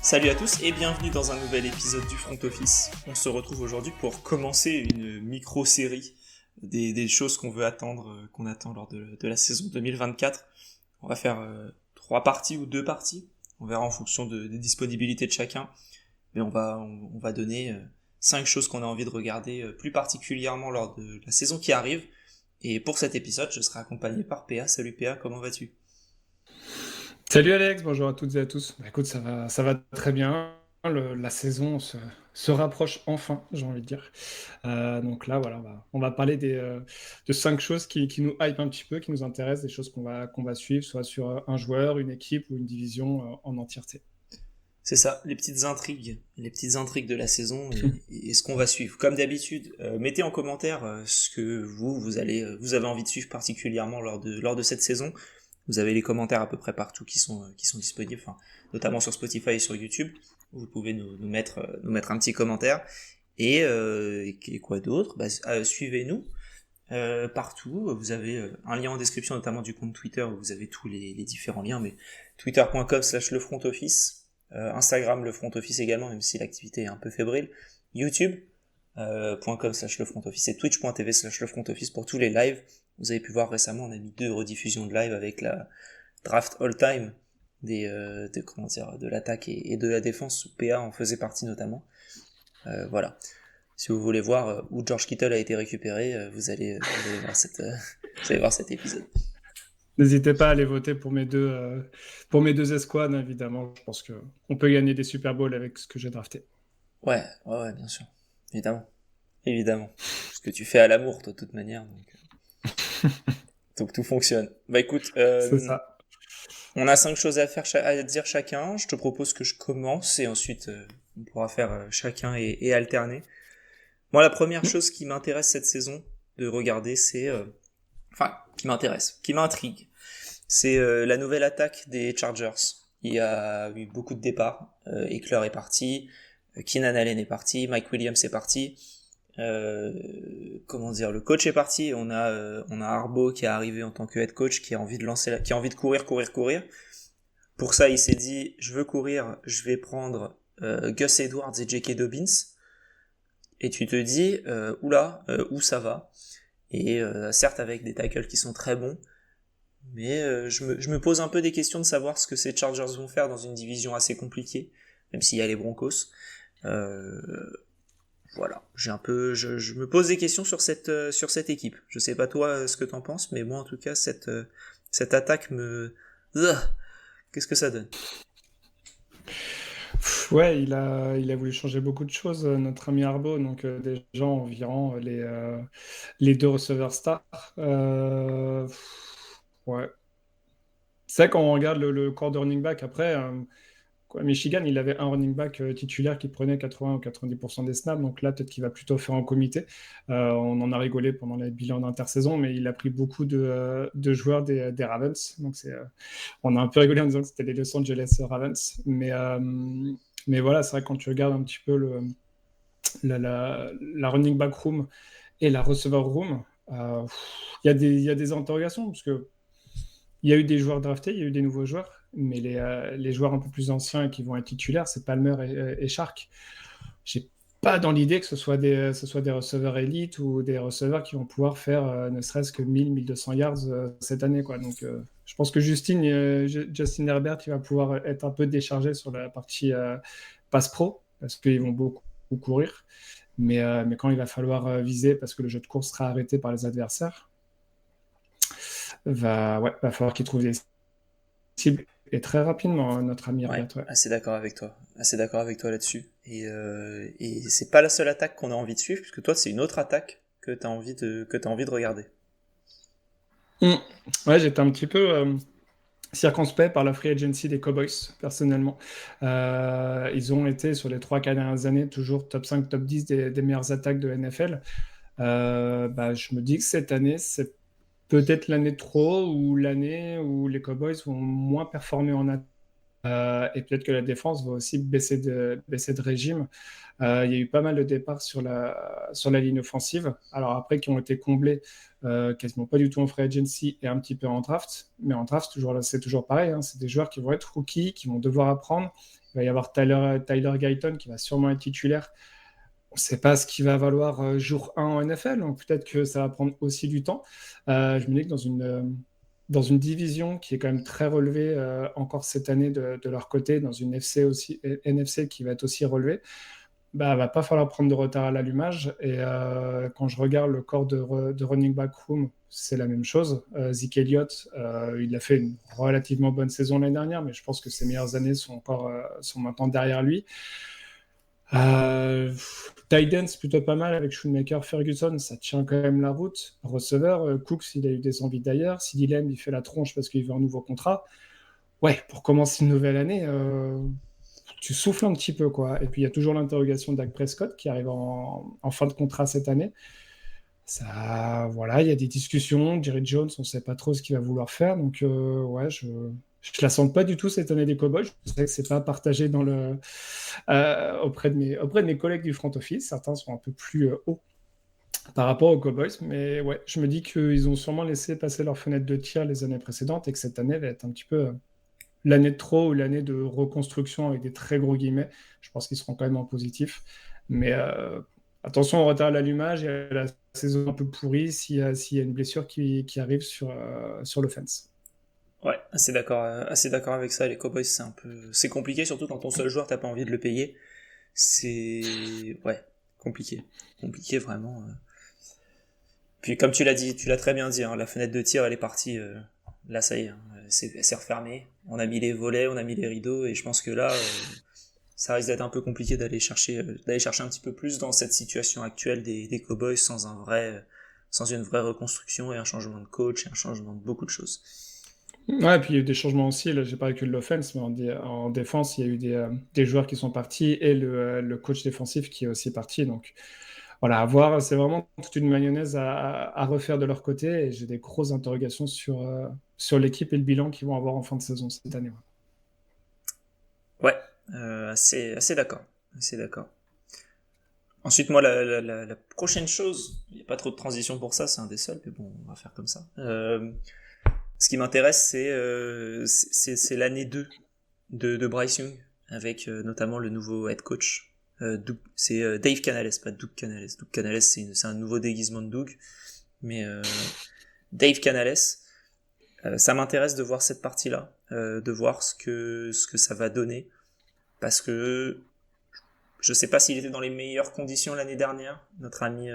Salut à tous et bienvenue dans un nouvel épisode du Front Office. On se retrouve aujourd'hui pour commencer une micro-série des choses qu'on veut attendre, qu'on attend lors de la saison 2024. On va faire 3 parties ou 2 parties. On verra en fonction des disponibilités de chacun. Mais on va donner 5 choses qu'on a envie de regarder plus particulièrement lors de la saison qui arrive. Et pour cet épisode, je serai accompagné par PA. Salut PA, comment vas-tu? Salut Alex, bonjour à toutes et à tous. Écoute, ça va très bien. La saison se rapproche enfin, j'ai envie de dire. Donc là, voilà, on va parler de 5 choses qui nous hype un petit peu, qui nous intéressent, des choses qu'on va suivre, soit sur un joueur, une équipe ou une division en entièreté. C'est ça, les petites intrigues de la saison et ce qu'on va suivre. Comme d'habitude, mettez en commentaire ce que vous avez envie de suivre particulièrement lors de cette saison. Vous avez les commentaires à peu près partout qui sont disponibles, enfin, notamment sur Spotify et sur YouTube. Vous pouvez nous mettre un petit commentaire. Et quoi d'autre? Suivez-nous partout. Vous avez un lien en description, notamment du compte Twitter où vous avez tous les différents liens, mais twitter.com/le front office. Instagram le front office également, même si l'activité est un peu fébrile. YouTube .com/le front office et twitch.tv/le front office pour tous les lives. Vous avez pu voir récemment, on a mis 2 rediffusions de live avec la draft all time de l'attaque et de la défense où PA en faisait partie notamment. Voilà. Si vous voulez voir où George Kittle a été récupéré, vous allez voir cet épisode. N'hésitez pas à aller voter pour mes deux escouades, hein, évidemment. Je pense qu'on peut gagner des Super Bowls avec ce que j'ai drafté. Ouais, ouais, ouais, bien sûr. Évidemment. Évidemment. Ce que tu fais à l'amour, toi, de toute manière. Donc tout fonctionne. Bah écoute, C'est ça. on a 5 choses à dire chacun. Je te propose que je commence et ensuite on pourra faire chacun et alterner. Moi, la première chose qui m'intéresse cette saison de regarder, enfin, qui m'intrigue, c'est la nouvelle attaque des Chargers. Il y a eu beaucoup de départs. Eckler est parti, Keenan Allen est parti, Mike Williams est parti. Comment dire, le coach est parti. On a Harbaugh qui est arrivé en tant que head coach, qui a envie de qui a envie de courir. Pour ça, il s'est dit, je veux courir, je vais prendre Gus Edwards et J.K. Dobbins. Et tu te dis, oula, où ça va? Et certes avec des tackles qui sont très bons, mais je me pose un peu des questions de savoir ce que ces Chargers vont faire dans une division assez compliquée, même s'il y a les Broncos. Euh, voilà, je me pose des questions sur cette équipe. Je sais pas toi ce que t'en penses, mais moi en tout cas cette attaque Ugh, qu'est-ce que ça donne? Ouais, il a voulu changer beaucoup de choses, notre ami Arbo. Donc, déjà, en virant les deux receveurs stars. Ouais. C'est vrai, quand on regarde le corps de running back, après, Michigan, il avait un running back titulaire qui prenait 80 ou 90% des snaps. Donc là, peut-être qu'il va plutôt faire en comité. On en a rigolé pendant les bilans d'intersaison, mais il a pris beaucoup de joueurs des Ravens. Donc, on a un peu rigolé en disant que c'était les Los Angeles Ravens. Mais voilà, c'est vrai, quand tu regardes un petit peu la running back room et la receiver room, il y a des interrogations, parce que il y a eu des joueurs draftés, il y a eu des nouveaux joueurs, mais les joueurs un peu plus anciens et qui vont être titulaires, c'est Palmer et Shark. J'ai pas dans l'idée que ce soit des receveurs élites ou des receveurs qui vont pouvoir faire ne serait-ce que 1000-1200 yards cette année, quoi. Donc, je pense que Justin Herbert, il va pouvoir être un peu déchargé sur la partie passe pro, parce qu'ils vont beaucoup courir. Mais quand il va falloir viser, parce que le jeu de course sera arrêté par les adversaires, va falloir qu'il trouve des cibles. Et très rapidement, notre ami Ouais, Herbert. Ouais. assez d'accord avec toi. Assez d'accord avec toi là-dessus. Et c'est pas la seule attaque qu'on a envie de suivre, puisque toi, c'est une autre attaque que t'as envie de regarder. Mm. Ouais, j'étais un petit peu circonspect par la free agency des Cowboys, personnellement. Ils ont été, sur les 3-4 dernières années, toujours top 5, top 10 des meilleures attaques de NFL. Je me dis que cette année, c'est peut-être l'année de trop ou l'année où les Cowboys vont moins performer en attaque Et peut-être que la défense va aussi baisser de régime. Il y a eu pas mal de départs sur la ligne offensive. Alors après, qui ont été comblés quasiment pas du tout en free agency et un petit peu en draft. Mais en draft, c'est toujours pareil. Hein. C'est des joueurs qui vont être rookies, qui vont devoir apprendre. Il va y avoir Tyler Guyton qui va sûrement être titulaire. On ne sait pas ce qu'il va valoir jour 1 en NFL, donc peut-être que ça va prendre aussi du temps. Je me dis que dans une division qui est quand même très relevée encore cette année de leur côté, dans une NFC qui va être aussi relevée, bah, va pas falloir prendre de retard à l'allumage. Et quand je regarde le corps de running back room, c'est la même chose. Zeke Elliott, il a fait une relativement bonne saison l'année dernière, mais je pense que ses meilleures années sont maintenant derrière lui. Titans, plutôt pas mal avec Shoemaker, Ferguson, ça tient quand même la route. Receveur, Cooks, il a eu des envies d'ailleurs. CeeDee Lamb, il fait la tronche parce qu'il veut un nouveau contrat. Ouais, pour commencer une nouvelle année, tu souffles un petit peu, quoi. Et puis il y a toujours l'interrogation de Dak Prescott qui arrive en fin de contrat cette année. Ça, voilà, il y a des discussions. Jerry Jones, on ne sait pas trop ce qu'il va vouloir faire. Donc, ouais, je la sens pas du tout cette année des Cowboys. Je sais que c'est pas partagé auprès de mes collègues du front office. Certains sont un peu plus hauts par rapport aux Cowboys. Mais ouais, je me dis qu'ils ont sûrement laissé passer leur fenêtre de tir les années précédentes et que cette année va être un petit peu l'année de trop ou l'année de reconstruction avec des très gros guillemets. Je pense qu'ils seront quand même en positif. Mais attention au retard à l'allumage et à la saison un peu pourrie s'il y a une blessure qui arrive sur l'offense. Ouais, assez d'accord avec ça. Les Cowboys, c'est compliqué, surtout quand ton seul joueur, t'as pas envie de le payer. C'est, ouais, compliqué. Compliqué, vraiment. Puis, comme tu l'as dit, tu l'as très bien dit, hein, la fenêtre de tir, elle est partie. Là, ça y est, hein, c'est refermé. On a mis les volets, on a mis les rideaux, et je pense que là, ça risque d'être un peu compliqué d'aller chercher un petit peu plus dans cette situation actuelle des Cowboys sans une vraie reconstruction et un changement de coach et un changement de beaucoup de choses. Ouais, et puis il y a eu des changements aussi. Là, j'ai pas que de l'offense, mais en défense, il y a eu des joueurs qui sont partis et le coach défensif qui est aussi parti. Donc voilà, à voir. C'est vraiment toute une mayonnaise à refaire de leur côté. Et j'ai des grosses interrogations sur l'équipe et le bilan qu'ils vont avoir en fin de saison cette année. Ouais, assez d'accord. Assez d'accord. Ensuite, moi, la prochaine chose, il n'y a pas trop de transition pour ça, c'est un des seuls, mais bon, on va faire comme ça. Ce qui m'intéresse, c'est l'année 2 de Bryce Young, avec notamment le nouveau head coach. C'est Dave Canales, pas Doug Canales. Doug Canales, c'est un nouveau déguisement de Doug. Mais Dave Canales, ça m'intéresse de voir cette partie-là, de voir ce que ça va donner. Parce que je sais pas s'il était dans les meilleures conditions l'année dernière, notre ami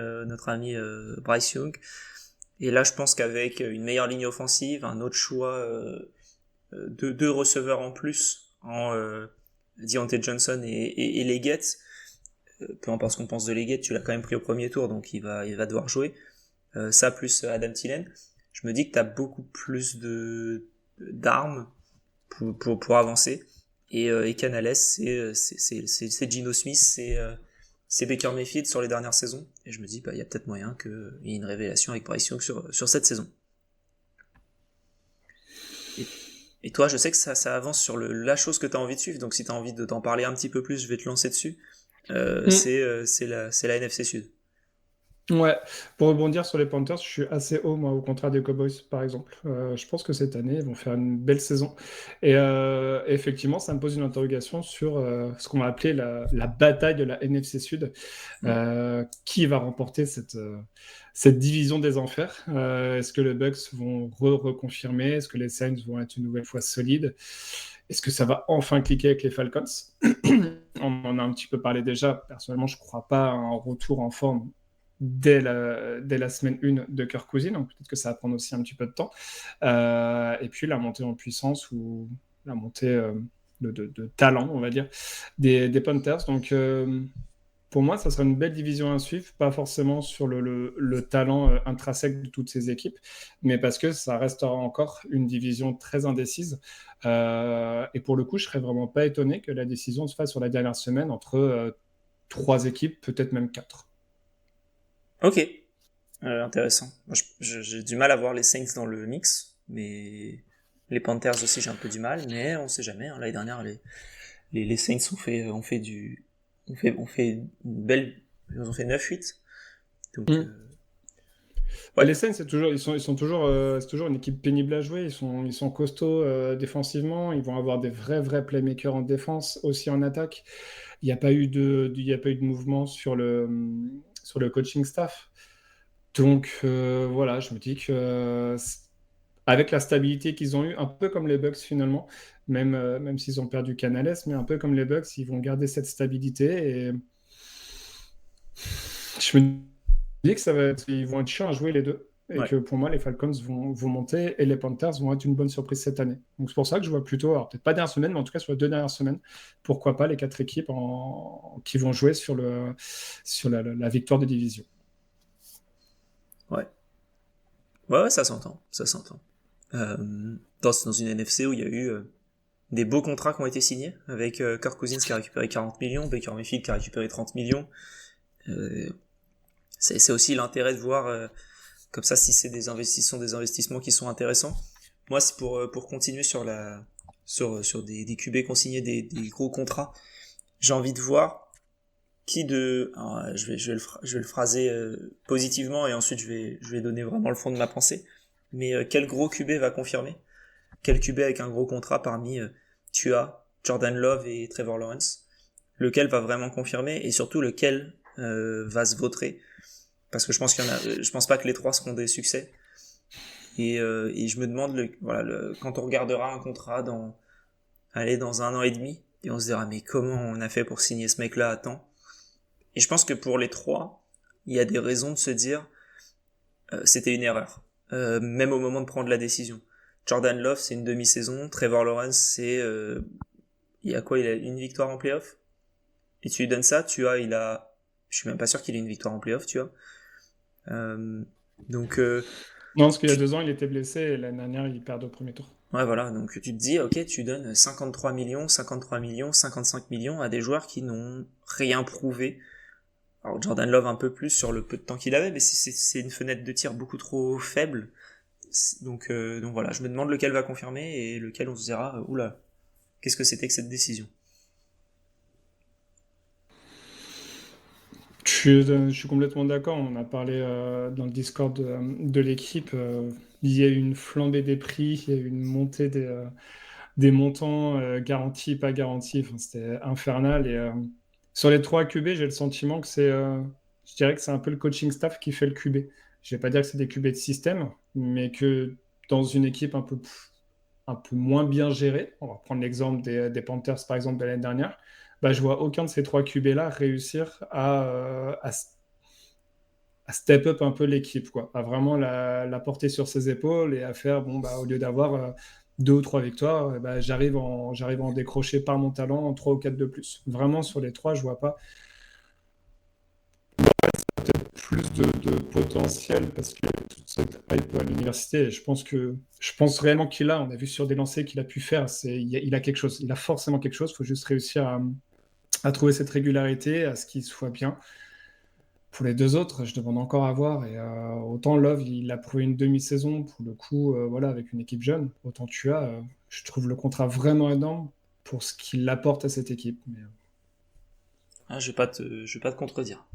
Bryce Young. Et là, je pense qu'avec une meilleure ligne offensive, un autre choix de deux receveurs en plus, en Deontay Johnson et Leggett, peu importe ce qu'on pense de Leggett, tu l'as quand même pris au premier tour, donc il va devoir jouer. Ça plus Adam Thielen, je me dis que tu as beaucoup plus d'armes pour avancer. Et Canales, c'est Geno Smith, c'est Baker Mayfield sur les dernières saisons. Et je me dis, bah, il y a peut-être moyen qu'il y ait une révélation avec Bryce Young sur cette saison. Et toi, je sais que ça avance sur la chose que tu as envie de suivre, donc si tu as envie de t'en parler un petit peu plus, je vais te lancer dessus. C'est la NFC Sud. Ouais, pour rebondir sur les Panthers, je suis assez haut, moi, au contraire des Cowboys, par exemple. Je pense que cette année, ils vont faire une belle saison. Et effectivement, ça me pose une interrogation sur ce qu'on va appeler la bataille de la NFC Sud. Qui va remporter cette division des enfers? Est-ce que les Bucks vont reconfirmer? Est-ce que les Saints vont être une nouvelle fois solides? Est-ce que ça va enfin cliquer avec les Falcons? On en a un petit peu parlé déjà. Personnellement, je ne crois pas à un retour en forme dès la semaine 1 de Kirk Cousins, donc peut-être que ça va prendre aussi un petit peu de temps. Et puis la montée en puissance ou la montée de talent, on va dire, des Panthers. Donc pour moi, ça sera une belle division à suivre, pas forcément sur le talent intrinsèque de toutes ces équipes, mais parce que ça restera encore une division très indécise. Et pour le coup, je serais vraiment pas étonné que la décision se fasse sur la dernière semaine entre 3 équipes, peut-être même 4. Ok, intéressant. Moi, j'ai du mal à voir les Saints dans le mix, mais Les Panthers aussi, j'ai un peu du mal, mais on sait jamais. Hein. L'année dernière, les Saints ont fait une belle, ils ont fait 9-8. Donc, Mm. ouais, Les Saints, ils sont toujours, c'est toujours une équipe pénible à jouer. Ils sont costauds défensivement. Ils vont avoir des vrais playmakers en défense, aussi en attaque. Il y a pas eu de mouvement sur le coaching staff. Donc voilà, je me dis que avec la stabilité qu'ils ont eue, un peu comme les Bucks finalement, même s'ils ont perdu Canales, mais un peu comme les Bucks, ils vont garder cette stabilité. Et je me dis que ils vont être chiants à jouer les deux. Et ouais. que pour moi, les Falcons vont monter et les Panthers vont être une bonne surprise cette année. Donc c'est pour ça que je vois plutôt, alors peut-être pas dernière semaine, mais en tout cas sur les 2 dernières semaines, pourquoi pas les 4 équipes qui vont jouer sur la victoire de division. Ouais. Ouais, ça s'entend, ça s'entend. Dans une NFC où il y a eu des beaux contrats qui ont été signés, avec Kirk Cousins qui a récupéré 40 millions, Baker Mayfield qui a récupéré 30 millions. Euh, c'est aussi l'intérêt de voir comme ça si c'est des investissements qui sont intéressants. Moi, c'est pour continuer sur des QB consignés, des gros contrats. J'ai envie de voir qui de, alors, je vais le phraser positivement et ensuite je vais donner vraiment le fond de ma pensée. Mais quel gros QB va confirmer? Quel QB avec un gros contrat parmi Tua, Jordan Love et Trevor Lawrence? Lequel va vraiment confirmer et surtout lequel va se vautrer? Parce que je pense qu'il y en a, je pense pas que les trois seront des succès. Et je me demande, quand on regardera un contrat dans 1 an et demi, et on se dira, mais comment on a fait pour signer ce mec-là à temps? Et je pense que pour les trois, il y a des raisons de se dire, c'était une erreur. Même au moment de prendre la décision. Jordan Love, c'est une demi-saison. Trevor Lawrence, il a quoi? Il a une victoire en playoff? Et tu lui donnes ça, je suis même pas sûr qu'il ait une victoire en playoff, tu vois. Euh, donc, Non, parce qu'il y a tu, 2 ans, il était blessé et l'année dernière, il perd au premier tour. ouais, voilà. Donc, tu te dis, ok, tu donnes 53 millions, 53 millions, 55 millions à des joueurs qui n'ont rien prouvé. Alors, Jordan Love un peu plus sur le peu de temps qu'il avait, mais c'est une fenêtre de tir beaucoup trop faible. Donc voilà, je me demande lequel va confirmer et lequel on se dira, oula, qu'est-ce que c'était que cette décision? Je suis complètement d'accord. On a parlé dans le Discord de l'équipe. Il y a eu une flambée des prix, il y a eu une montée des montants garantis, pas garantis. Enfin, c'était infernal. Et sur les 3 QB, j'ai le sentiment que je dirais que c'est un peu le coaching staff qui fait le QB. Je vais pas dire que c'est des QB de système, mais que dans une équipe un peu moins bien gérée, on va prendre l'exemple des Panthers par exemple de l'année dernière, bah, je vois aucun de ces 3 QB-là réussir à step up un peu l'équipe, quoi, à vraiment la porter sur ses épaules et à faire, bon, bah, au lieu d'avoir 2 ou 3 victoires, bah, j'arrive à en décrocher par mon talent en 3 ou 4 de plus. Vraiment, sur les 3, je vois pas plus de potentiel parce qu'il y a toute cette hype à l'université. Et je pense réellement qu'il a, on a vu sur des lancers qu'il a pu faire, il a quelque chose, il a forcément quelque chose, il faut juste réussir à trouver cette régularité, à ce qu'il soit bien. Pour les 2 autres, je demande encore à voir. Et autant Love, il a prouvé une demi-saison pour le coup, voilà, avec une équipe jeune. Autant tu as, je trouve le contrat vraiment énorme pour ce qu'il apporte à cette équipe. Mais, Ah, je vais pas te contredire.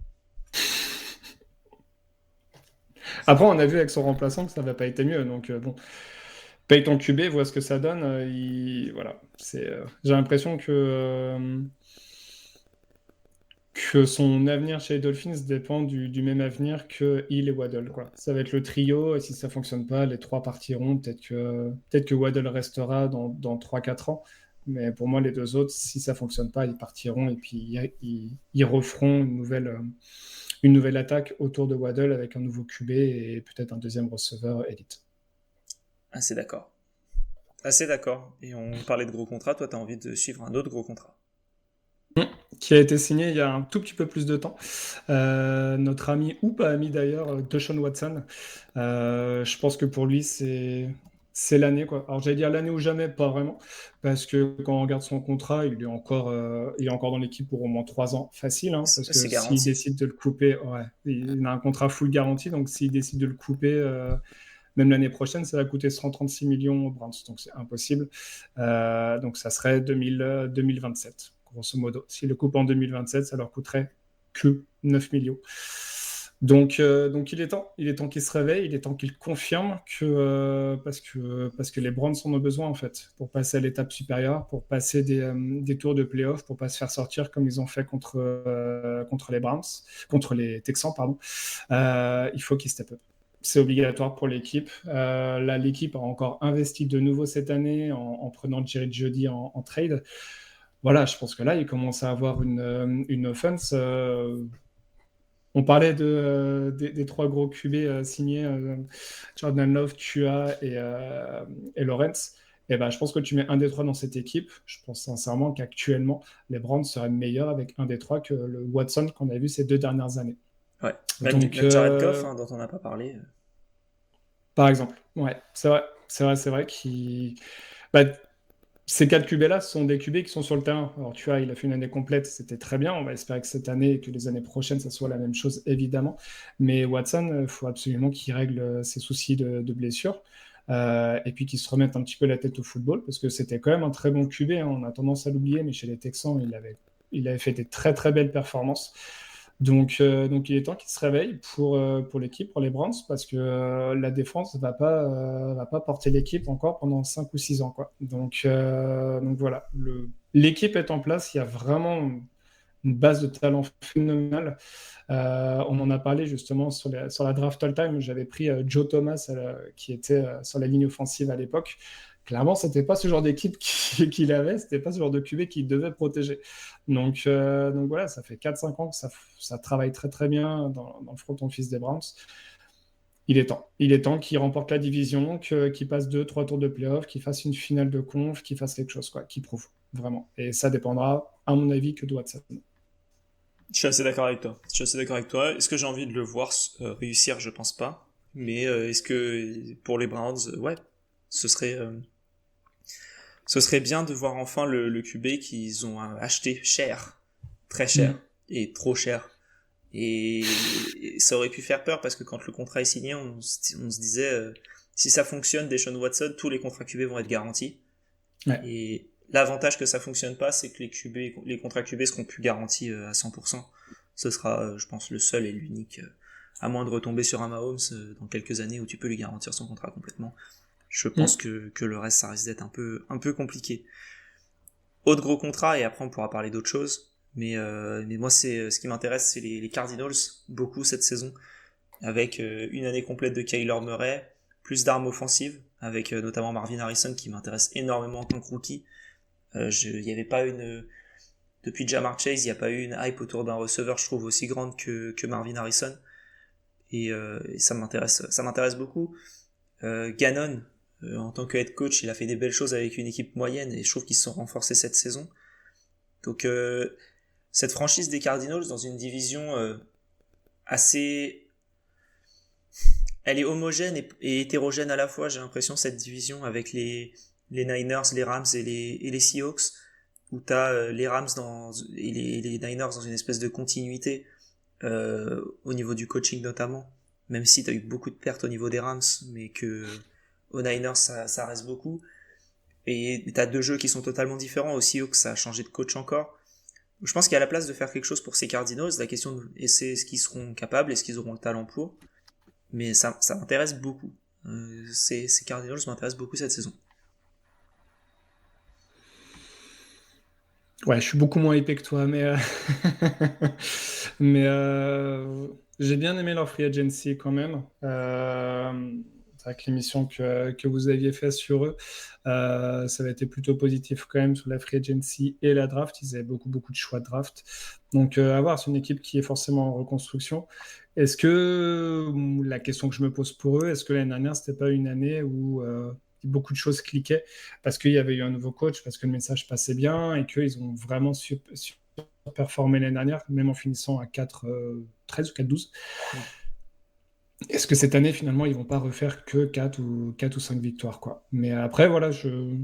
après, on a vu avec son remplaçant que ça va pas été mieux. Donc bon, paye ton QB, vois ce que ça donne. Voilà, j'ai l'impression que son avenir chez les Dolphins dépend du même avenir que Hill et Waddle, quoi. Ça va être le trio, et si ça fonctionne pas, les 3 partiront. Peut-être que Waddle restera dans 3 4 ans. Mais pour moi, les 2 autres, si ça fonctionne pas, ils partiront et puis ils referont une nouvelle attaque autour de Waddle avec un nouveau QB et peut-être un deuxième receveur élite. Assez d'accord. Assez d'accord. Et on parlait de gros contrats, toi t'as envie de suivre un autre gros contrat. Qui a été signé il y a un tout petit peu plus de temps. Notre ami, ou pas ami d'ailleurs, Deshaun Watson. Je pense que pour lui, c'est l'année, quoi. Alors j'allais dire l'année ou jamais, pas vraiment, parce que quand on regarde son contrat, il est encore dans l'équipe pour au moins 3 ans, facile, hein, parce que C'est s'il garanti. décide de le couper, ouais, il a un contrat full garanti, donc s'il décide de le couper Même l'année prochaine, ça va coûter 136 millions aux Browns, donc c'est impossible. Donc ça serait 2027, grosso modo. S'ils le coupent en 2027, ça leur coûterait que 9 millions. Donc il est temps qu'il se réveille, il est temps qu'il confirme parce que les Browns en ont besoin en fait pour passer à l'étape supérieure, pour passer des tours de playoff, pour pas se faire sortir comme ils ont fait contre les Browns, contre les Texans pardon. Il faut qu'ils step up. C'est obligatoire pour l'équipe. Là, l'équipe a encore investi de nouveau cette année en prenant Jerry Jeudy en trade. Voilà, je pense que là, il commence à avoir une offense. On parlait des trois gros QB signés, Jordan Love, Tua et Lawrence. Et ben, je pense que tu mets un des trois dans cette équipe. Je pense sincèrement qu'actuellement, les Browns seraient meilleurs avec un des trois que le Watson qu'on a vu ces 2 dernières années. Ouais, même Jared Goff, dont on n'a pas parlé. Par exemple, ouais, c'est vrai qu'il... Bah, ces 4 QB-là sont des QB qui sont sur le terrain. Alors, tu vois, il a fait une année complète, c'était très bien. On va espérer que cette année et que les années prochaines, ça soit la même chose, évidemment. Mais Watson, il faut absolument qu'il règle ses soucis de blessure. Et puis qu'il se remette un petit peu la tête au football, parce que c'était quand même un très bon QB. Hein. On a tendance à l'oublier, mais chez les Texans, il avait fait des très très belles performances. Donc il est temps qu'il se réveille pour l'équipe, pour les Browns, parce que la défense va pas porter l'équipe encore pendant 5 ou 6 ans, quoi. Donc voilà, l'équipe est en place, il y a vraiment une base de talent phénoménale. On en a parlé justement sur la draft all-time. J'avais pris Joe Thomas, qui était sur la ligne offensive à l'époque. Clairement, c'était pas ce genre d'équipe qu'il avait, c'était pas ce genre de QB qu'il devait protéger. Donc voilà, ça fait 4-5 ans que ça travaille très très bien dans le front office des Browns. Il est temps qu'il remporte la division, qu'il passe 2-3 tours de playoff, qu'il fasse une finale de conf, qu'il fasse quelque chose, quoi, qu'il prouve, vraiment. Et ça dépendra, à mon avis, que de Watson. Je suis assez d'accord avec toi. Est-ce que j'ai envie de le voir réussir? Je pense pas. Mais est-ce que pour les Browns, ouais, ce serait bien de voir enfin le QB qu'ils ont acheté cher, très cher et trop cher. Et ça aurait pu faire peur parce que quand le contrat est signé, on se disait si ça fonctionne, Deshaun Watson, tous les contrats QB vont être garantis. Ouais. Et l'avantage que ça fonctionne pas, c'est que les contrats QB seront plus garantis à 100%. Ce sera, je pense, le seul et l'unique, à moins de retomber sur un Mahomes dans quelques années où tu peux lui garantir son contrat complètement. Je pense que le reste, ça risque d'être un peu compliqué. Autre gros contrat, et après on pourra parler d'autres choses. Mais moi, ce qui m'intéresse, c'est les Cardinals, beaucoup cette saison, avec une année complète de Kyler Murray, plus d'armes offensives, avec notamment Marvin Harrison qui m'intéresse énormément en tant que rookie. Il y avait pas depuis Ja'Marr Chase, il n'y a pas eu une hype autour d'un receveur, je trouve, aussi grande que Marvin Harrison. Et ça m'intéresse beaucoup. Gannon, en tant que head coach, il a fait des belles choses avec une équipe moyenne et je trouve qu'ils se sont renforcés cette saison. Donc cette franchise des Cardinals dans une division assez... Elle est homogène et hétérogène à la fois, j'ai l'impression, cette division avec les Niners, les Rams et les Seahawks, où t'as les Rams et les Niners dans une espèce de continuité au niveau du coaching notamment, même si t'as eu beaucoup de pertes au niveau des Rams, mais que aux Niners ça reste beaucoup. Et t'as 2 jeux qui sont totalement différents, aux Seahawks ça a changé de coach encore. Je pense qu'il y a la place de faire quelque chose pour ces Cardinals. La question c'est est-ce qu'ils seront capables, est-ce qu'ils auront le talent pour. Mais ça m'intéresse beaucoup. Ces Cardinals m'intéressent beaucoup cette saison. Ouais, je suis beaucoup moins épais que toi, mais j'ai bien aimé leur free agency quand même. Avec l'émission que vous aviez fait sur eux, ça avait été plutôt positif quand même sur la free agency et la draft. Ils avaient beaucoup de choix de draft. Donc à voir, c'est une équipe qui est forcément en reconstruction. Est-ce que la question que je me pose pour eux, est-ce que l'année dernière c'était pas une année où beaucoup de choses cliquaient parce qu'il y avait eu un nouveau coach, parce que le message passait bien et qu'ils ont vraiment performé l'année dernière, même en finissant à 4-13 ou 4-12. Est-ce que cette année, finalement, ils vont pas refaire que 4 ou 5 victoires, quoi. Mais après, voilà, je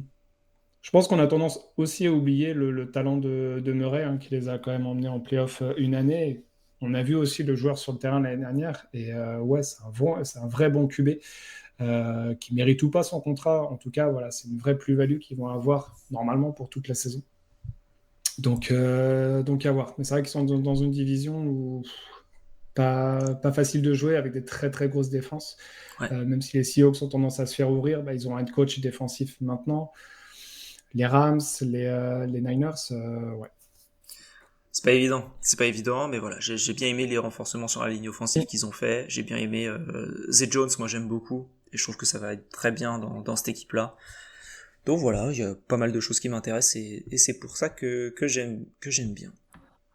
pense qu'on a tendance aussi à oublier le talent de Murray, hein, qui les a quand même emmenés en playoff une année. On a vu aussi le joueur sur le terrain l'année dernière, et ouais, c'est un vrai bon QB. qui mérite ou pas son contrat. En tout cas, voilà, c'est une vraie plus-value qu'ils vont avoir normalement pour toute la saison. Donc à voir. Mais c'est vrai qu'ils sont dans une division où pas facile de jouer avec des très très grosses défenses. Ouais. Même si les Seahawks ont tendance à se faire ouvrir, ils ont un head coach défensif maintenant. Les Rams, les Niners, ouais. C'est pas évident, mais voilà, j'ai bien aimé les renforcements sur la ligne offensive qu'ils ont fait. J'ai bien aimé Zay Jones, moi j'aime beaucoup, et je trouve que ça va être très bien dans cette équipe-là. Donc voilà, il y a pas mal de choses qui m'intéressent et c'est pour ça que j'aime bien.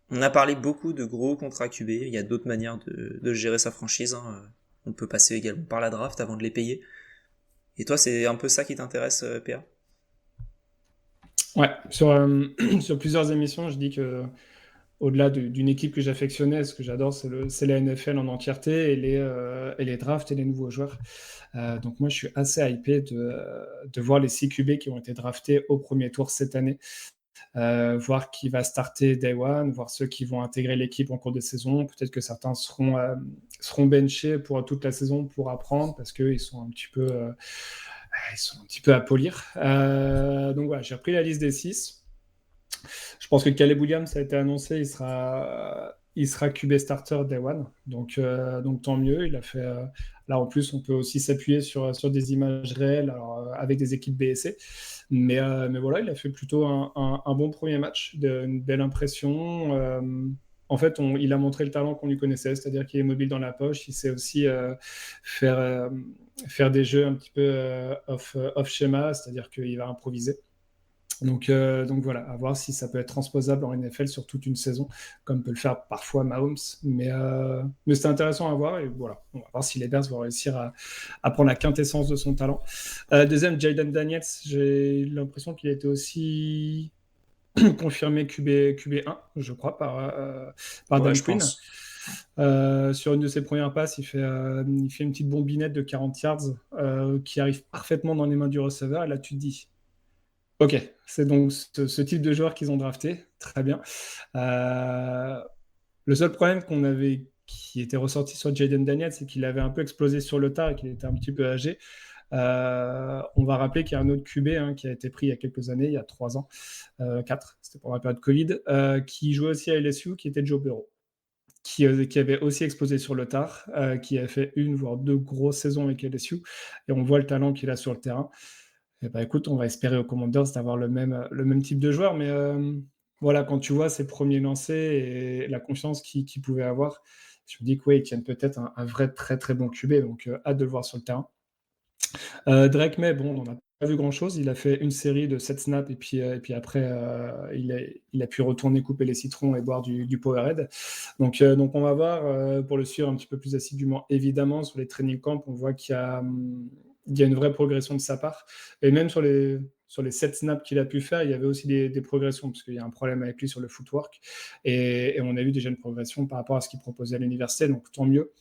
On a parlé beaucoup de gros contrats QB, il y a d'autres manières de gérer sa franchise, hein. On peut passer également par la draft avant de les payer. Et toi, c'est un peu ça qui t'intéresse, PA? Ouais, sur plusieurs émissions, je dis que au-delà d'une équipe que j'affectionnais, ce que j'adore, c'est la NFL en entièreté et les drafts et les nouveaux joueurs. Donc moi, je suis assez hypé de voir les 6 QB qui ont été draftés au premier tour cette année. Voir qui va starter Day One, voir ceux qui vont intégrer l'équipe en cours de saison. Peut-être que certains seront benchés pour toute la saison pour apprendre parce qu'ils sont un petit peu, à polir. Donc voilà, j'ai repris la liste des 6. Je pense que Caleb Williams a été annoncé, il sera QB starter Day One. Donc tant mieux. Il a fait. Là, en plus, on peut aussi s'appuyer sur des images réelles alors, avec des équipes BSC. Mais voilà, il a fait plutôt un bon premier match, une belle impression. En fait, il a montré le talent qu'on lui connaissait, c'est-à-dire qu'il est mobile dans la poche. Il sait aussi faire des jeux un petit peu off-schéma, c'est-à-dire qu'il va improviser. Donc voilà, à voir si ça peut être transposable en NFL sur toute une saison, comme peut le faire parfois Mahomes. Mais c'est intéressant à voir et voilà, on va voir si les Bears vont réussir à prendre la quintessence de son talent. Deuxième, Jayden Daniels, j'ai l'impression qu'il a été aussi confirmé QB1, je crois, par Ouais, Dan je Quinn. pense. Sur une de ses premières passes, il fait une petite bombinette de 40 yards qui arrive parfaitement dans les mains du receveur. Et là, tu te dis, ok, c'est donc ce type de joueur qu'ils ont drafté. Très bien. Euh, le seul problème qui était ressorti sur Jayden Daniels, c'est qu'il avait un peu explosé sur le tard et qu'il était un petit peu âgé. On va rappeler qu'il y a un autre QB qui a été pris il y a quelques années, il y a 3 ans, 4, c'était pendant la période Covid, qui jouait aussi à LSU, qui était Joe Burrow, qui avait aussi explosé sur le tard, qui a fait une voire 2 grosses saisons avec LSU, et on voit le talent qu'il a sur le terrain. Eh ben, écoute, on va espérer aux Commanders d'avoir le même type de joueur, mais voilà, quand tu vois ses premiers lancers et la confiance qu'il pouvait avoir, je me dis que ouais, ils tiennent peut-être un vrai très très bon QB, donc hâte de le voir sur le terrain. Drake May, bon, on n'en a pas vu grand-chose. Il a fait une série de 7 snaps et puis après, il a pu retourner couper les citrons et boire du Powerade. Donc on va voir pour le suivre un petit peu plus assidûment. Évidemment, sur les training camps, on voit qu'il y a une vraie progression de sa part. Et même sur les 7 snaps qu'il a pu faire, il y avait aussi des progressions, parce qu'il y a un problème avec lui sur le footwork. Et on a vu déjà une progression par rapport à ce qu'il proposait à l'université, donc tant mieux.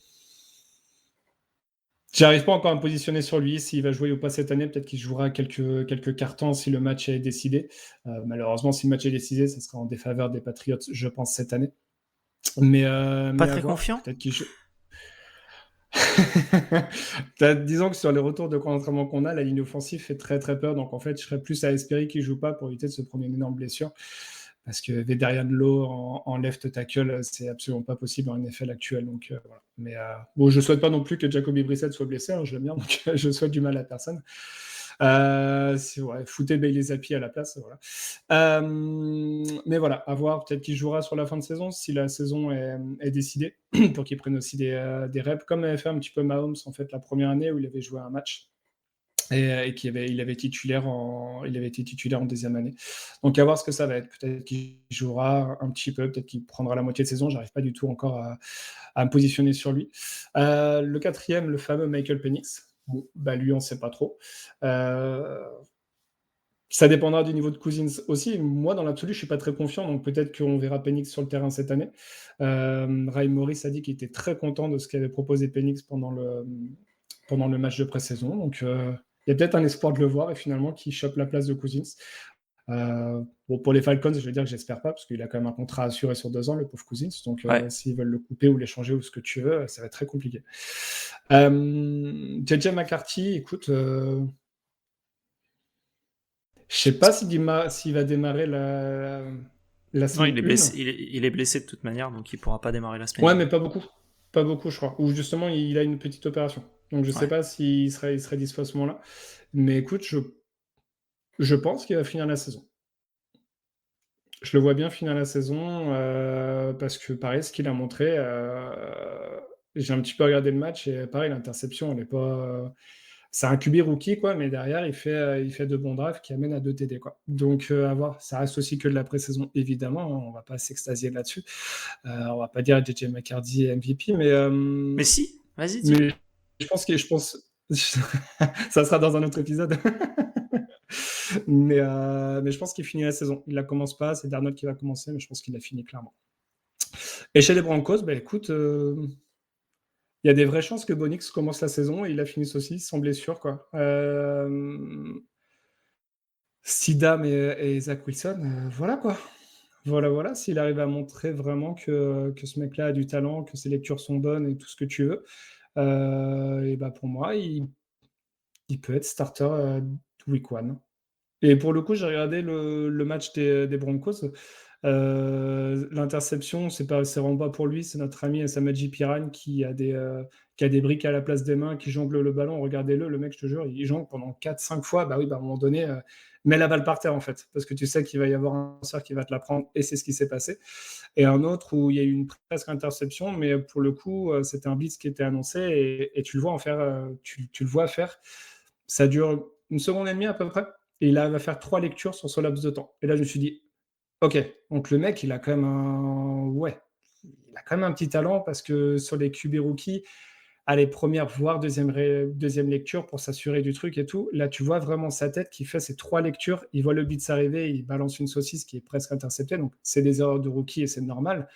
J'arrive pas encore à me positionner sur lui, s'il va jouer ou pas cette année. Peut-être qu'il jouera quelques cartons si le match est décidé. Malheureusement, si le match est décidé, ça sera en défaveur des Patriots, je pense, cette année. Pas Mais à très voir. confiant? Peut-être qu'il joue. Disons que sur les retours de camp d'entraînement qu'on a, la ligne offensive fait très très peur. Donc en fait, je serais plus à espérer qu'il joue pas pour éviter de se prendre une énorme blessure. Parce que Vederian Lowe en left tackle, c'est absolument pas possible en NFL actuel. Donc voilà. Mais bon, je souhaite pas non plus que Jacoby Brissett soit blessé. Hein, je l'aime bien, donc je souhaite du mal à personne. Ouais, foutez Bailey Zappi à la place. Voilà. Mais voilà, à voir. Peut-être qu'il jouera sur la fin de saison si la saison est décidée pour qu'il prenne aussi des reps, comme avait fait un petit peu Mahomes en fait la première année où il avait joué un match et il avait été titulaire en deuxième année. Donc à voir ce que ça va être. Peut-être qu'il jouera un petit peu, peut-être qu'il prendra la moitié de saison. J'arrive pas du tout encore à me positionner sur lui. Le quatrième, le fameux Michael Penix. Bon, lui, on sait pas trop. Ça dépendra du niveau de Cousins aussi. Moi, dans l'absolu, je suis pas très confiant, donc peut-être qu'on verra Penix sur le terrain cette année. Ray Morris a dit qu'il était très content de ce qu'avait proposé Penix pendant le match de pré-saison. Donc, il y a peut-être un espoir de le voir et finalement qu'il chope la place de Cousins. Bon, pour les Falcons, je veux dire que j'espère pas, parce qu'il a quand même un contrat assuré sur 2 ans, le pauvre Cousins. Donc, Ouais. s'ils veulent le couper ou l'échanger ou ce que tu veux, ça va être très compliqué. JJ McCarthy, écoute, je sais pas s'il va démarrer la Non, semaine 1. il est blessé de toute manière, donc il pourra pas démarrer la semaine Ouais, 1. mais pas beaucoup. Pas beaucoup, je crois. Ou justement, il a une petite opération. Donc, je sais Ouais. pas il serait dispo à ce moment-là. Mais écoute, je pense qu'il va finir la saison. Je le vois bien finir la saison parce que, pareil, ce qu'il a montré, j'ai un petit peu regardé le match et pareil, l'interception, elle est pas. C'est un QB rookie, quoi, mais derrière, il fait de bons drives qui amènent à 2 TD, quoi. Donc, à voir. Ça reste aussi que de la pré-saison, évidemment. Hein, on va pas s'extasier là-dessus. On va pas dire JJ McCarthy MVP, Mais si, vas-y, dis. mais je pense, ça sera dans un autre épisode. Mais je pense qu'il finit la saison. Il la commence pas, c'est Darnold qui va commencer, mais je pense qu'il a fini clairement. Et chez les Broncos, bah écoute, il y a des vraies chances que Bonix commence la saison et il la finisse aussi sans blessure, quoi. Sidam et Zach Wilson, voilà quoi. Voilà, s'il arrive à montrer vraiment que ce mec-là a du talent, que ses lectures sont bonnes et tout ce que tu veux, et bah pour moi, il peut être starter week 1. Et pour le coup, j'ai regardé le match des Broncos. L'interception, c'est vraiment pas pour lui, c'est notre ami Samaji Piran qui a des briques à la place des mains, qui jongle le ballon. Regardez-le, le mec, je te jure, il jongle pendant 4-5 fois. Bah oui, bah à un moment donné, mets la balle par terre en fait, parce que tu sais qu'il va y avoir un lanceur qui va te la prendre, et c'est ce qui s'est passé. Et un autre où il y a eu une presque interception, mais pour le coup, c'était un blitz qui était annoncé, et tu le vois en faire, tu le vois faire. Ça dure une seconde et demie à peu près. Et il va faire 3 lectures sur ce laps de temps. Et là, je me suis dit, ok, donc le mec, il a quand même il a quand même un petit talent parce que sur les QB rookies, à les premières, voire deuxième lecture pour s'assurer du truc et tout, là, tu vois vraiment sa tête qui fait ces 3 lectures. Il voit le blitz arriver, il balance une saucisse qui est presque interceptée. Donc, c'est des erreurs de rookie et c'est normal.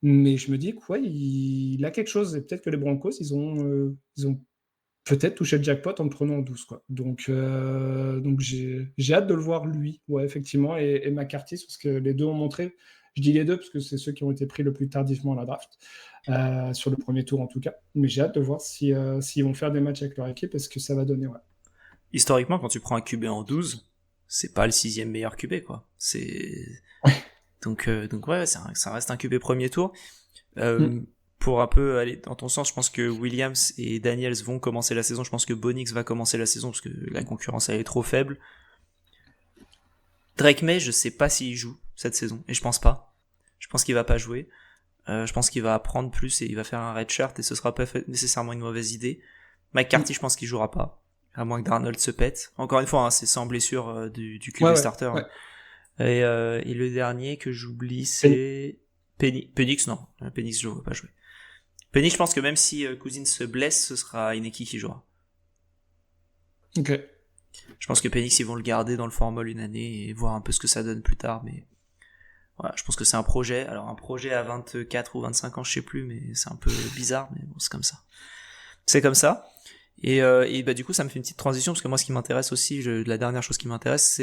Mais je me dis que, ouais, il a quelque chose. Et peut-être que les Broncos, ils ont peut-être toucher le jackpot en le prenant en 12, quoi. Donc j'ai hâte de le voir lui, ouais, effectivement, et McCarthy sur ce que les deux ont montré. Je dis les deux parce que c'est ceux qui ont été pris le plus tardivement à la draft, sur le premier tour en tout cas. Mais j'ai hâte de voir s'ils vont faire des matchs avec leur équipe et ce que ça va donner, ouais. Historiquement, quand tu prends un QB en 12, c'est pas le 6e meilleur QB, quoi. Donc ouais, ça reste un QB premier tour. Mm. Pour un peu aller dans ton sens, je pense que Williams et Daniels vont commencer la saison. Je pense que Bonix va commencer la saison parce que la concurrence elle est trop faible. Drake May, je sais pas s'il joue cette saison, et je pense pas. Je pense qu'il va pas jouer. Je pense qu'il va apprendre plus et il va faire un red shirt et ce sera pas nécessairement une mauvaise idée. McCarthy, je pense qu'il jouera pas, à moins que Darnold se pète. Encore une fois, hein, c'est sans blessure du QB Ouais, starter. ouais. Hein. Et le dernier que j'oublie, Penny. c'est Penix, non. Penix, je ne vois pas jouer. Penix, je pense que même si Cousins se blesse, ce sera Ineki qui jouera. Ok. Je pense que Penix, ils vont le garder dans le formol une année et voir un peu ce que ça donne plus tard, mais voilà, je pense que c'est un projet. Alors un projet à 24 ou 25 ans, je sais plus, mais c'est un peu bizarre, mais bon, c'est comme ça. C'est comme ça. Et bah du coup, ça me fait une petite transition parce que moi, ce qui m'intéresse aussi, la dernière chose qui m'intéresse,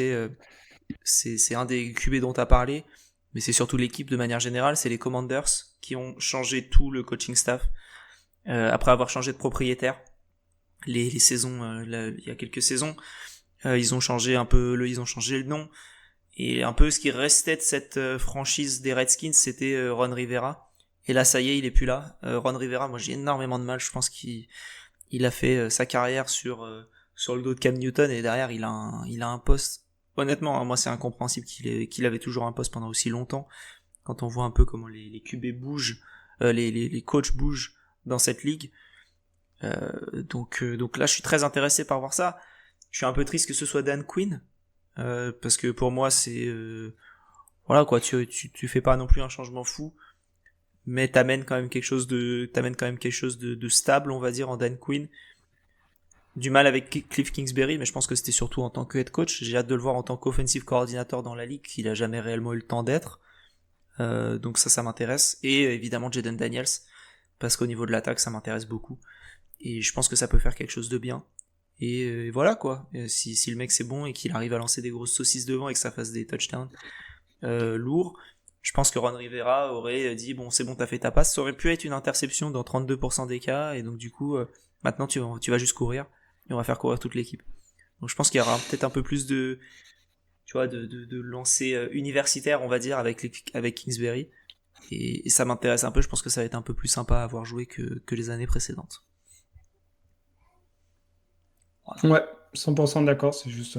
c'est un des QB dont tu as parlé, mais c'est surtout l'équipe de manière générale, c'est les Commanders qui ont changé tout le coaching staff après avoir changé de propriétaire. Les saisons, il y a quelques saisons, ils ont changé un peu ils ont changé le nom. Et un peu ce qui restait de cette franchise des Redskins, c'était Ron Rivera. Et là, ça y est, il est plus là. Ron Rivera, moi j'ai énormément de mal. Je pense qu'il a fait sa carrière sur le dos de Cam Newton et derrière il a un poste. Honnêtement, hein, moi c'est incompréhensible qu'il avait toujours un poste pendant aussi longtemps. Quand on voit un peu comment les QB bougent, les coachs bougent dans cette ligue. Donc là, je suis très intéressé par voir ça. Je suis un peu triste que ce soit Dan Quinn. Parce que pour moi c'est voilà quoi, tu fais pas non plus un changement fou, mais t'amènes quand même quelque chose de stable, on va dire, en Dan Quinn. Du mal avec Cliff Kingsbury, mais je pense que c'était surtout en tant que head coach. J'ai hâte de le voir en tant qu'offensive coordinator dans la ligue, qu'il a jamais réellement eu le temps d'être. Donc ça m'intéresse. Et évidemment Jaden Daniels, parce qu'au niveau de l'attaque ça m'intéresse beaucoup. Et je pense que ça peut faire quelque chose de bien. Et voilà quoi. Si le mec c'est bon et qu'il arrive à lancer des grosses saucisses devant et que ça fasse des touchdowns lourds, je pense que Ron Rivera aurait dit bon c'est bon t'as fait ta passe. Ça aurait pu être une interception dans 32% des cas et donc du coup maintenant tu vas juste courir et on va faire courir toute l'équipe. Donc je pense qu'il y aura peut-être un peu plus de tu vois de lancer universitaire on va dire avec Kingsbury et ça m'intéresse un peu. Je pense que ça va être un peu plus sympa à avoir joué que les années précédentes. Voilà. Ouais, 100% d'accord. C'est juste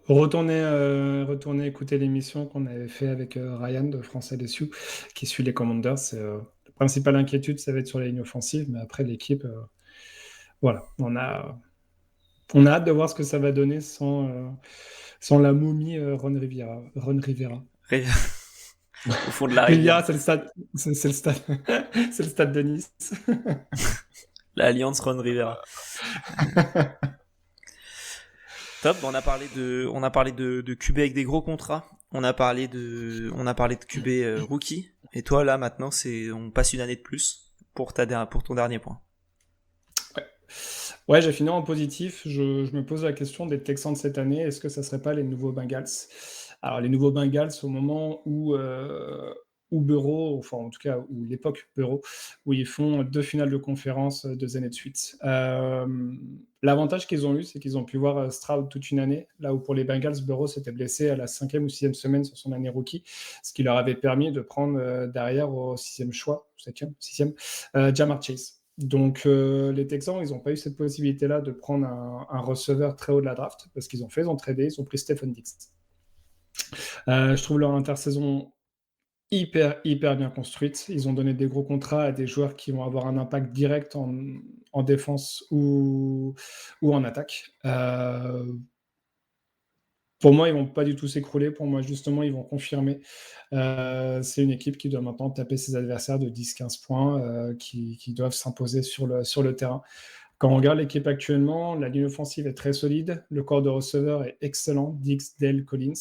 retourner écouter l'émission qu'on avait fait avec Ryan de France LSU qui suit les Commanders. La principale inquiétude, ça va être sur la ligne offensive, mais après l'équipe, voilà, on a hâte de voir ce que ça va donner sans la momie Ron Rivera. Ron Rivera. Au fond de la rivière. Riviera, c'est le stade, c'est le stade, c'est le stade de Nice. L'Alliance Ron Rivera. Top, on a parlé de QB avec des gros contrats. On a parlé de QB rookie. Et toi, là, maintenant, on passe une année de plus pour ton dernier point. Ouais, j'ai fini en positif. Je me pose la question des Texans de cette année. Est-ce que ça serait pas les nouveaux Bengals? Alors, les nouveaux Bengals, au moment où Burrow, enfin, en tout cas, où l'époque Burrow, où ils font 2 finales de conférence 2 années de suite. L'avantage qu'ils ont eu, c'est qu'ils ont pu voir Stroud toute une année, là où pour les Bengals, Burrow s'était blessé à la 5e ou 6e semaine sur son année rookie, ce qui leur avait permis de prendre derrière au 6e choix, 7e, 6e, Ja'Marr Chase. Donc, les Texans, ils n'ont pas eu cette possibilité-là de prendre un receveur très haut de la draft parce qu'ils ont tradé, ils ont pris Stephen Diggs. Je trouve leur intersaison hyper bien construite. Ils ont donné des gros contrats à des joueurs qui vont avoir un impact direct en défense ou en attaque. Pour moi, ils vont pas du tout s'écrouler. Pour moi, justement, ils vont confirmer. C'est une équipe qui doit maintenant taper ses adversaires de 10-15 points, qui doivent s'imposer sur le terrain. Quand on regarde l'équipe actuellement, la ligne offensive est très solide. Le corps de receveur est excellent. Diggs, Dale, Collins.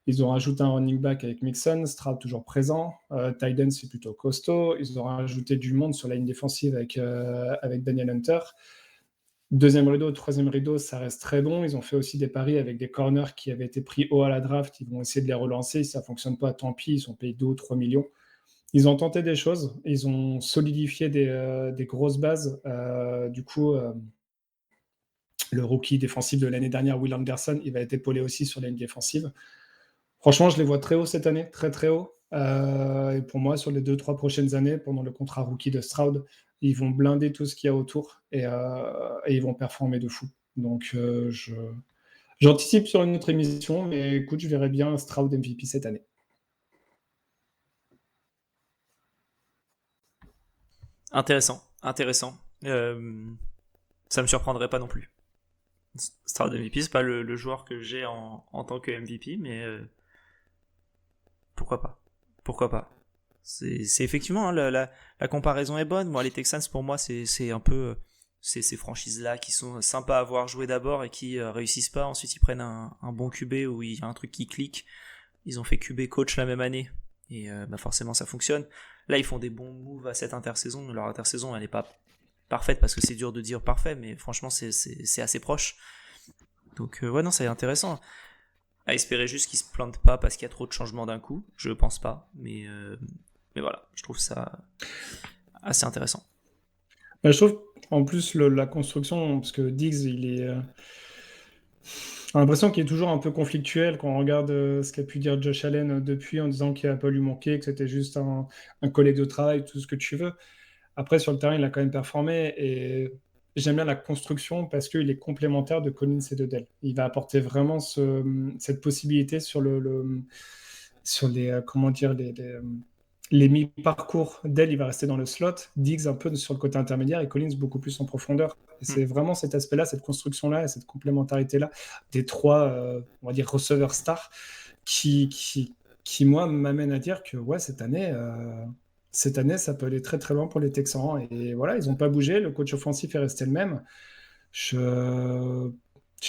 Ils ont rajouté un running back avec Mixon, Stroud toujours présent. Tyden, c'est plutôt costaud. Ils ont rajouté du monde sur la ligne défensive avec Daniel Hunter. Deuxième rideau, troisième rideau, ça reste très bon. Ils ont fait aussi des paris avec des corners qui avaient été pris haut à la draft. Ils vont essayer de les relancer. Si ça ne fonctionne pas, tant pis. Ils sont payés 2 ou 3 millions. Ils ont tenté des choses. Ils ont solidifié des grosses bases. Du coup, le rookie défensif de l'année dernière, Will Anderson, il va être épaulé aussi sur la ligne défensive. Franchement, je les vois très haut cette année, très très haut. Et pour moi, sur les 2-3 prochaines années, pendant le contrat rookie de Stroud, ils vont blinder tout ce qu'il y a autour et ils vont performer de fou. Donc, j'anticipe sur une autre émission, mais écoute, je verrai bien Stroud MVP cette année. Intéressant. Ça me surprendrait pas non plus. Stroud MVP, c'est pas le joueur que j'ai en tant que MVP, mais pourquoi pas. Pourquoi pas. C'est effectivement, hein, la comparaison est bonne. Moi, les Texans, pour moi, c'est un peu ces franchises-là qui sont sympas à voir jouer d'abord et qui réussissent pas. Ensuite, ils prennent un bon QB où il y a un truc qui clique. Ils ont fait QB coach la même année et forcément, ça fonctionne. Là, ils font des bons moves à cette intersaison. Leur intersaison, elle n'est pas parfaite parce que c'est dur de dire parfait, mais franchement, c'est assez proche. Donc, ouais, non, c'est intéressant. À espérer juste qu'ils se plantent pas parce qu'il y a trop de changements d'un coup. Je pense pas, mais voilà, je trouve ça assez intéressant. Je trouve en plus la construction, parce que Diggs, j'ai l'impression qu'il est toujours un peu conflictuel quand on regarde ce qu'a pu dire Josh Allen depuis en disant qu'il n'a pas lui manqué, que c'était juste un collègue de travail, tout ce que tu veux. Après, sur le terrain, il a quand même performé et j'aime bien la construction parce qu'il est complémentaire de Collins et de Dell. Il va apporter vraiment cette possibilité sur sur les, comment dire, les mi-parcours. Dell, il va rester dans le slot, Diggs un peu sur le côté intermédiaire et Collins beaucoup plus en profondeur. Et c'est vraiment cet aspect-là, cette construction-là et cette complémentarité-là des trois, on va dire, receveurs stars qui moi, m'amène à dire que ouais, cette année, ça peut aller très très loin pour les Texans. Et voilà, ils n'ont pas bougé. Le coach offensif est resté le même. Je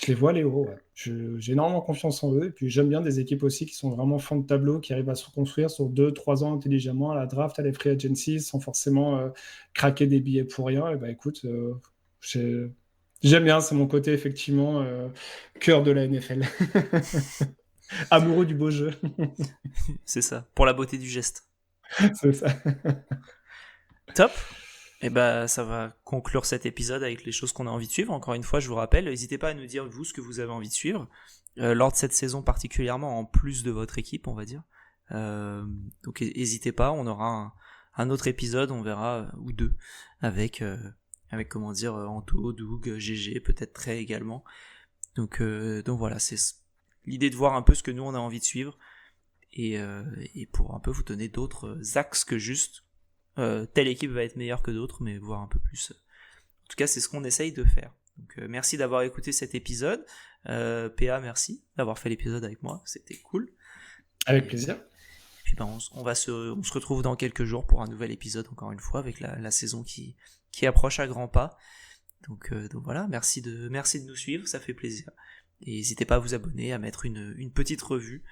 les vois aller haut. Ouais. J'ai énormément confiance en eux. Et puis j'aime bien des équipes aussi qui sont vraiment fond de tableau, qui arrivent à se reconstruire sur 2-3 ans intelligemment à la draft, à la free agency, sans forcément craquer des billets pour rien. Et bah écoute, J'aime bien, c'est mon côté effectivement cœur de la NFL. Amoureux du beau jeu. C'est ça, pour la beauté du geste. C'est ça. Top. Et ben ça va conclure cet épisode avec les choses qu'on a envie de suivre. Encore une fois, je vous rappelle, n'hésitez pas à nous dire vous ce que vous avez envie de suivre lors de cette saison particulièrement, en plus de votre équipe, on va dire. Donc n'hésitez pas, on aura un autre épisode, on verra, ou deux, avec comment dire, Anto, Doug, GG, peut-être Trey également. Donc voilà, c'est l'idée de voir un peu ce que nous on a envie de suivre et pour un peu vous donner d'autres axes que juste telle équipe va être meilleure que d'autres, mais voir un peu plus. En tout cas, c'est ce qu'on essaye de faire. Donc merci d'avoir écouté cet épisode. PA, merci d'avoir fait l'épisode avec moi, c'était cool. Avec plaisir. Et puis ben, on se retrouve dans quelques jours pour un nouvel épisode, encore une fois, avec la saison qui approche à grands pas. Donc voilà, merci de nous suivre, ça fait plaisir. Et n'hésitez pas à vous abonner, à mettre une petite revue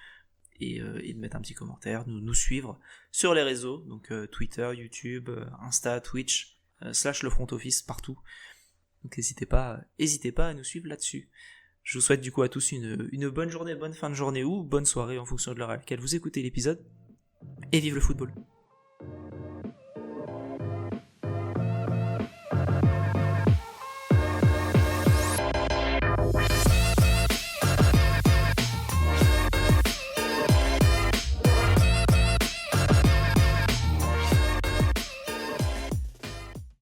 et de mettre un petit commentaire, nous suivre sur les réseaux, donc Twitter, YouTube, Insta, Twitch, / le front office, partout. Donc n'hésitez pas à nous suivre là-dessus. Je vous souhaite du coup à tous une bonne journée, bonne fin de journée ou bonne soirée en fonction de l'heure à laquelle vous écoutez l'épisode. Et vive le football!